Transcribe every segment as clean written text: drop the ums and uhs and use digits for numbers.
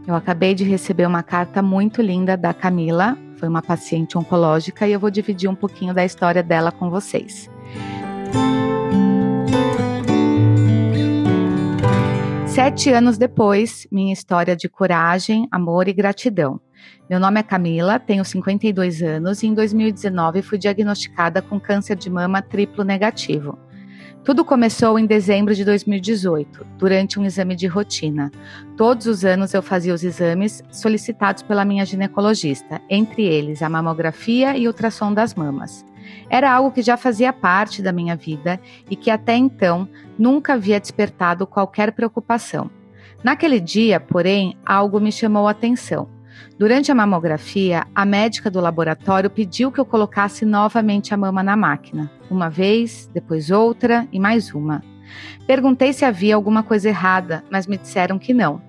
Eu acabei de receber uma carta muito linda da Camila, foi uma paciente oncológica, e eu vou dividir um pouquinho da história dela com vocês. 7 anos depois, minha história de coragem, amor e gratidão. Meu nome é Camila, tenho 52 anos e em 2019 fui diagnosticada com câncer de mama triplo negativo. Tudo começou em dezembro de 2018, durante um exame de rotina. Todos os anos eu fazia os exames solicitados pela minha ginecologista, entre eles a mamografia e ultrassom das mamas. Era algo que já fazia parte da minha vida e que até então nunca havia despertado qualquer preocupação. Naquele dia, porém, algo me chamou a atenção. Durante a mamografia, a médica do laboratório pediu que eu colocasse novamente a mama na máquina. Uma vez, depois outra e mais uma. Perguntei se havia alguma coisa errada, mas me disseram que não.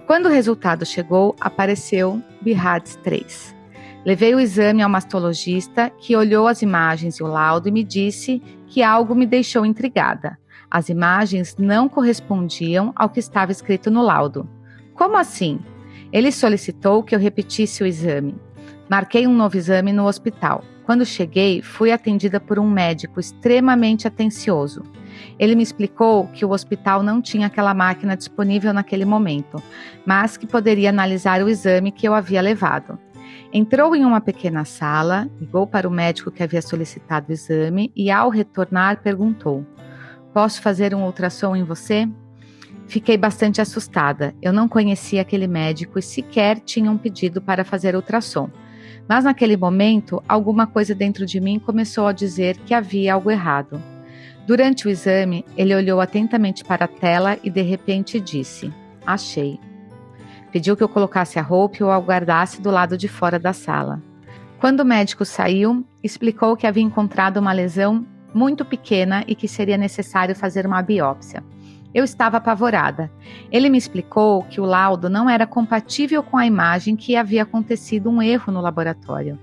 Quando o resultado chegou, apareceu BIRADS 3. Levei o exame ao mastologista, que olhou as imagens e o laudo e me disse que algo me deixou intrigada. As imagens não correspondiam ao que estava escrito no laudo. Como assim? Ele solicitou que eu repetisse o exame. Marquei um novo exame no hospital. Quando cheguei, fui atendida por um médico extremamente atencioso. Ele me explicou que o hospital não tinha aquela máquina disponível naquele momento, mas que poderia analisar o exame que eu havia levado. Entrou em uma pequena sala, ligou para o médico que havia solicitado o exame e, ao retornar, perguntou: "Posso fazer um ultrassom em você?" Fiquei bastante assustada. Eu não conhecia aquele médico e sequer tinha um pedido para fazer ultrassom. Mas naquele momento, alguma coisa dentro de mim começou a dizer que havia algo errado. Durante o exame, ele olhou atentamente para a tela e de repente disse: "Achei." Pediu que eu colocasse a roupa e o aguardasse do lado de fora da sala. Quando o médico saiu, explicou que havia encontrado uma lesão muito pequena e que seria necessário fazer uma biópsia. Eu estava apavorada. Ele me explicou que o laudo não era compatível com a imagem, que havia acontecido um erro no laboratório.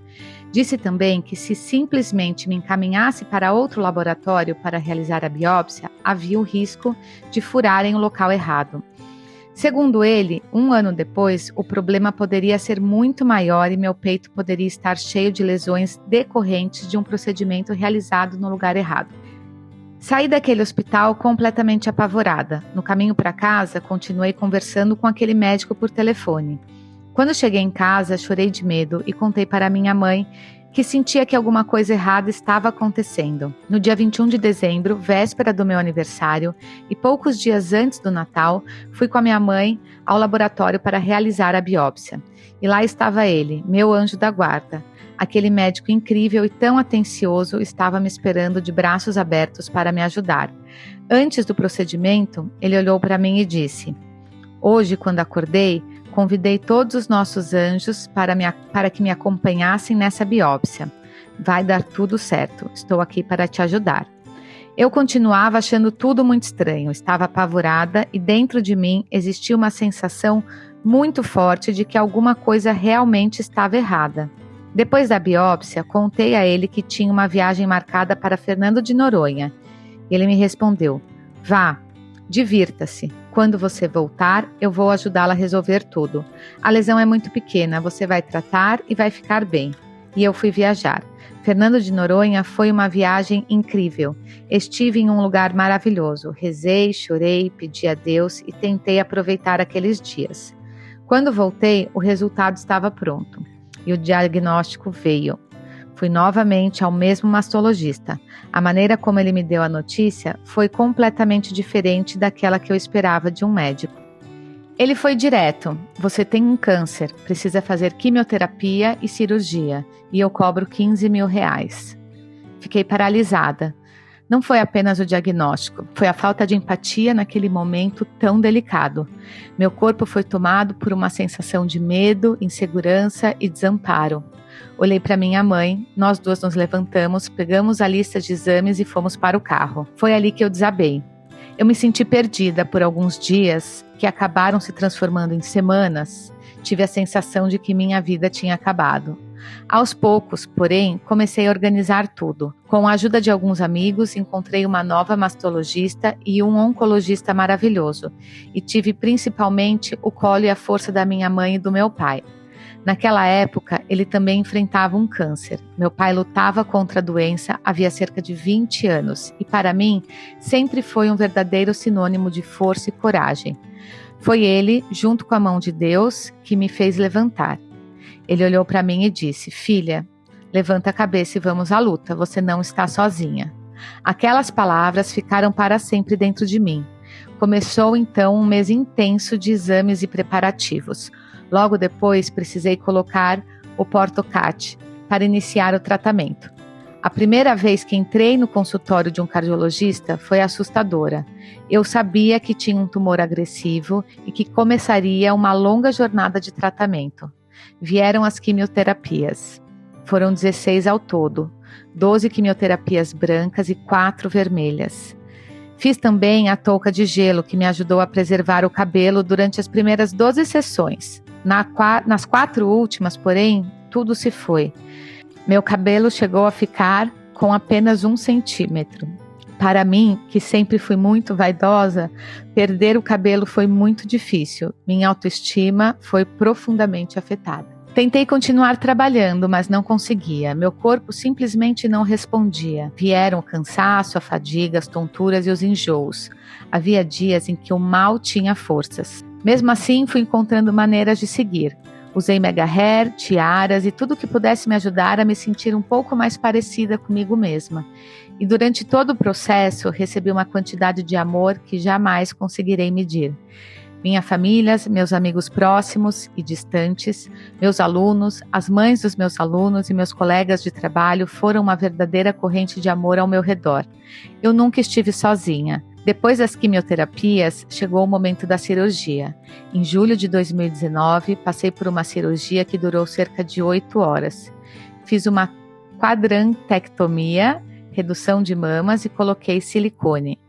Disse também que se simplesmente me encaminhasse para outro laboratório para realizar a biópsia, havia o risco de furarem o local errado. Segundo ele, 1 ano depois, o problema poderia ser muito maior e meu peito poderia estar cheio de lesões decorrentes de um procedimento realizado no lugar errado. Saí daquele hospital completamente apavorada. No caminho para casa, continuei conversando com aquele médico por telefone. Quando cheguei em casa, chorei de medo e contei para minha mãe que sentia que alguma coisa errada estava acontecendo. No dia 21 de dezembro, véspera do meu aniversário e poucos dias antes do Natal, fui com a minha mãe ao laboratório para realizar a biópsia. E lá estava ele, meu anjo da guarda. Aquele médico incrível e tão atencioso estava me esperando de braços abertos para me ajudar. Antes do procedimento, ele olhou para mim e disse: "Hoje, quando acordei, convidei todos os nossos anjos para que me acompanhassem nessa biópsia. Vai dar tudo certo, estou aqui para te ajudar." Eu continuava achando tudo muito estranho, estava apavorada e dentro de mim existia uma sensação muito forte de que alguma coisa realmente estava errada. Depois da biópsia, contei a ele que tinha uma viagem marcada para Fernando de Noronha. Ele me respondeu: "Vá, divirta-se. Quando você voltar, eu vou ajudá-la a resolver tudo. A lesão é muito pequena, você vai tratar e vai ficar bem." E eu fui viajar. Fernando de Noronha foi uma viagem incrível. Estive em um lugar maravilhoso. Rezei, chorei, pedi a Deus e tentei aproveitar aqueles dias. Quando voltei, o resultado estava pronto. E o diagnóstico veio. Fui novamente ao mesmo mastologista. A maneira como ele me deu a notícia foi completamente diferente daquela que eu esperava de um médico. Ele foi direto: "Você tem um câncer, precisa fazer quimioterapia e cirurgia, e eu cobro R$15.000. Fiquei paralisada. Não foi apenas o diagnóstico, foi a falta de empatia naquele momento tão delicado. Meu corpo foi tomado por uma sensação de medo, insegurança e desamparo. Olhei para minha mãe, nós duas nos levantamos, pegamos a lista de exames e fomos para o carro. Foi ali que eu desabei. Eu me senti perdida por alguns dias, que acabaram se transformando em semanas. Tive a sensação de que minha vida tinha acabado. Aos poucos, porém, comecei a organizar tudo. Com a ajuda de alguns amigos, encontrei uma nova mastologista e um oncologista maravilhoso. E tive principalmente o colo e a força da minha mãe e do meu pai. Naquela época, ele também enfrentava um câncer. Meu pai lutava contra a doença havia cerca de 20 anos e, para mim, sempre foi um verdadeiro sinônimo de força e coragem. Foi ele, junto com a mão de Deus, que me fez levantar. Ele olhou para mim e disse: "Filha, levanta a cabeça e vamos à luta, você não está sozinha." Aquelas palavras ficaram para sempre dentro de mim. Começou então um mês intenso de exames e preparativos. Logo depois, precisei colocar o Portocat para iniciar o tratamento. A primeira vez que entrei no consultório de um cardiologista foi assustadora. Eu sabia que tinha um tumor agressivo e que começaria uma longa jornada de tratamento. Vieram as quimioterapias. Foram 16 ao todo, 12 quimioterapias brancas e 4 vermelhas. Fiz também a touca de gelo, que me ajudou a preservar o cabelo durante as primeiras 12 sessões. Nas 4 últimas, porém, tudo se foi. Meu cabelo chegou a ficar com apenas 1 centímetro. Para mim, que sempre fui muito vaidosa, perder o cabelo foi muito difícil. Minha autoestima foi profundamente afetada. Tentei continuar trabalhando, mas não conseguia. Meu corpo simplesmente não respondia. Vieram o cansaço, a fadiga, as tonturas e os enjoos. Havia dias em que eu mal tinha forças. Mesmo assim, fui encontrando maneiras de seguir. Usei mega hair, tiaras e tudo que pudesse me ajudar a me sentir um pouco mais parecida comigo mesma. E durante todo o processo, recebi uma quantidade de amor que jamais conseguirei medir. Minha família, meus amigos próximos e distantes, meus alunos, as mães dos meus alunos e meus colegas de trabalho foram uma verdadeira corrente de amor ao meu redor. Eu nunca estive sozinha. Depois das quimioterapias, chegou o momento da cirurgia. Em julho de 2019, passei por uma cirurgia que durou cerca de 8 horas. Fiz uma quadrantectomia, redução de mamas e coloquei silicone.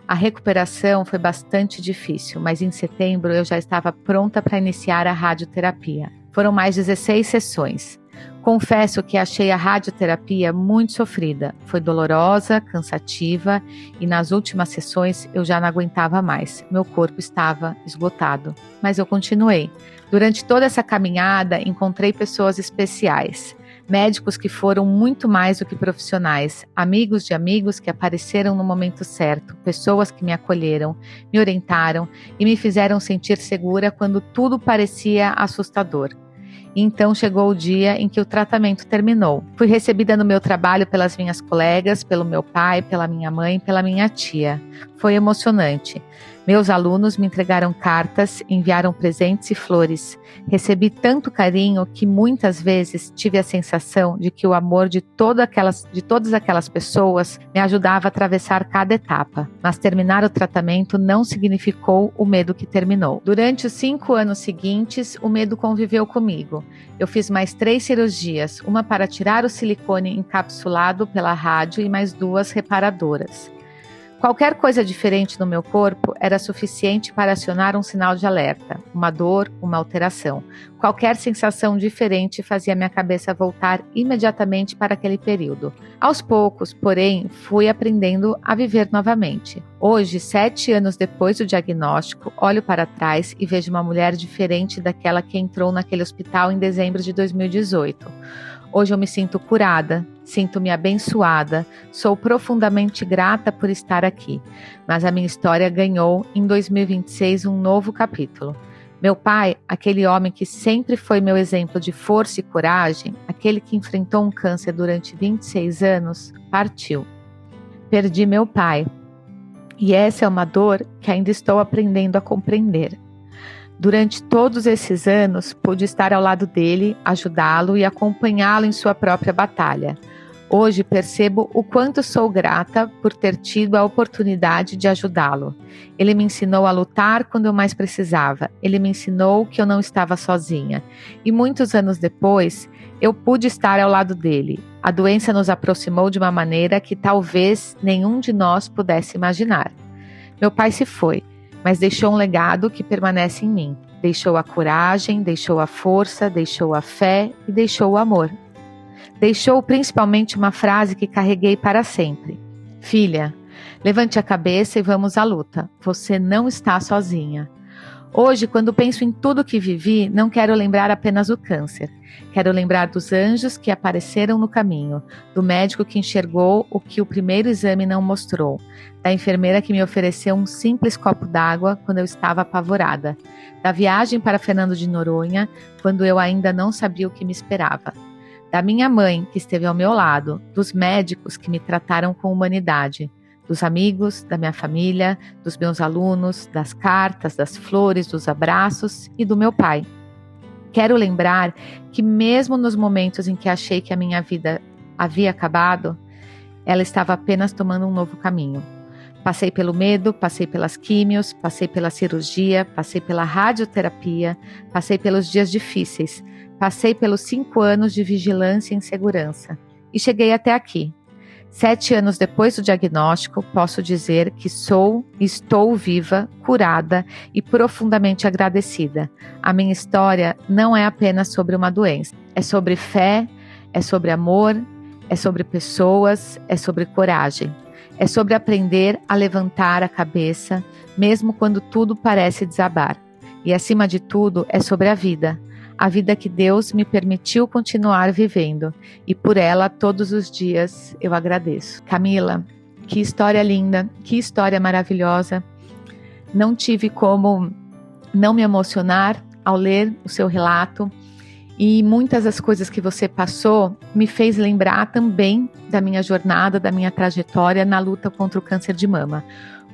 A recuperação foi bastante difícil, mas em setembro eu já estava pronta para iniciar a radioterapia. Foram mais 16 sessões. Confesso que achei a radioterapia muito sofrida. Foi dolorosa, cansativa e nas últimas sessões eu já não aguentava mais. Meu corpo estava esgotado. Mas eu continuei. Durante toda essa caminhada, encontrei pessoas especiais. Médicos que foram muito mais do que profissionais, amigos de amigos que apareceram no momento certo, pessoas que me acolheram, me orientaram e me fizeram sentir segura quando tudo parecia assustador. E então chegou o dia em que o tratamento terminou. Fui recebida no meu trabalho pelas minhas colegas, pelo meu pai, pela minha mãe, pela minha tia. Foi emocionante. Meus alunos me entregaram cartas, enviaram presentes e flores. Recebi tanto carinho que muitas vezes tive a sensação de que o amor de todas aquelas pessoas me ajudava a atravessar cada etapa. Mas terminar o tratamento não significou o medo que terminou. Durante os 5 anos seguintes, o medo conviveu comigo. Eu fiz mais 3 cirurgias, uma para tirar o silicone encapsulado pela rádio e mais 2 reparadoras. Qualquer coisa diferente no meu corpo era suficiente para acionar um sinal de alerta, uma dor, uma alteração. Qualquer sensação diferente fazia minha cabeça voltar imediatamente para aquele período. Aos poucos, porém, fui aprendendo a viver novamente. Hoje, 7 anos depois do diagnóstico, olho para trás e vejo uma mulher diferente daquela que entrou naquele hospital em dezembro de 2018. Hoje eu me sinto curada, sinto-me abençoada, sou profundamente grata por estar aqui. Mas a minha história ganhou, em 2026, um novo capítulo. Meu pai, aquele homem que sempre foi meu exemplo de força e coragem, aquele que enfrentou um câncer durante 26 anos, partiu. Perdi meu pai. E essa é uma dor que ainda estou aprendendo a compreender. Durante todos esses anos, pude estar ao lado dele, ajudá-lo e acompanhá-lo em sua própria batalha. Hoje percebo o quanto sou grata por ter tido a oportunidade de ajudá-lo. Ele me ensinou a lutar quando eu mais precisava. Ele me ensinou que eu não estava sozinha. E muitos anos depois, eu pude estar ao lado dele. A doença nos aproximou de uma maneira que talvez nenhum de nós pudesse imaginar. Meu pai se foi, mas deixou um legado que permanece em mim. Deixou a coragem, deixou a força, deixou a fé e deixou o amor. Deixou principalmente uma frase que carreguei para sempre: filha, levante a cabeça e vamos à luta. Você não está sozinha. Hoje, quando penso em tudo que vivi, não quero lembrar apenas do câncer. Quero lembrar dos anjos que apareceram no caminho, do médico que enxergou o que o primeiro exame não mostrou, da enfermeira que me ofereceu um simples copo d'água quando eu estava apavorada, da viagem para Fernando de Noronha, quando eu ainda não sabia o que me esperava, da minha mãe que esteve ao meu lado, dos médicos que me trataram com humanidade, dos amigos, da minha família, dos meus alunos, das cartas, das flores, dos abraços e do meu pai. Quero lembrar que mesmo nos momentos em que achei que a minha vida havia acabado, ela estava apenas tomando um novo caminho. Passei pelo medo, passei pelas químios, passei pela cirurgia, passei pela radioterapia, passei pelos dias difíceis, passei pelos 5 anos de vigilância e insegurança e cheguei até aqui. 7 anos depois do diagnóstico, posso dizer que estou viva, curada e profundamente agradecida. A minha história não é apenas sobre uma doença. É sobre fé, é sobre amor, é sobre pessoas, é sobre coragem. É sobre aprender a levantar a cabeça, mesmo quando tudo parece desabar. E, acima de tudo, é sobre a vida que Deus me permitiu continuar vivendo, e por ela todos os dias eu agradeço. Camila, que história linda, que história maravilhosa. Não tive como não me emocionar ao ler o seu relato, e muitas das coisas que você passou me fez lembrar também da minha jornada, da minha trajetória na luta contra o câncer de mama.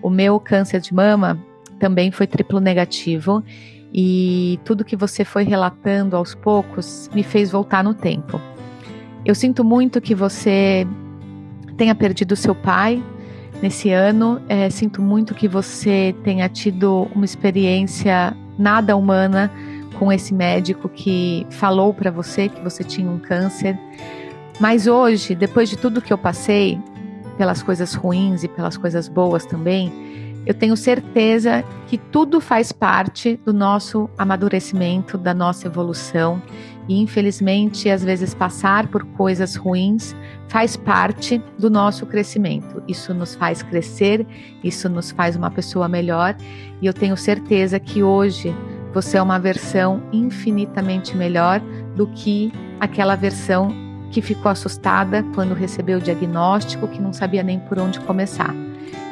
O meu câncer de mama também foi triplo negativo, e tudo que você foi relatando aos poucos me fez voltar no tempo. Eu sinto muito que você tenha perdido seu pai nesse ano, sinto muito que você tenha tido uma experiência nada humana com esse médico que falou para você que você tinha um câncer. Mas hoje, depois de tudo que eu passei, pelas coisas ruins e pelas coisas boas também, eu tenho certeza que tudo faz parte do nosso amadurecimento, da nossa evolução. E, infelizmente, às vezes passar por coisas ruins faz parte do nosso crescimento. Isso nos faz crescer, isso nos faz uma pessoa melhor. E eu tenho certeza que hoje você é uma versão infinitamente melhor do que aquela versão que ficou assustada quando recebeu o diagnóstico, que não sabia nem por onde começar.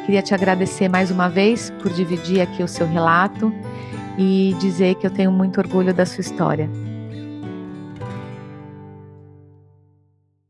Queria te agradecer mais uma vez por dividir aqui o seu relato e dizer que eu tenho muito orgulho da sua história.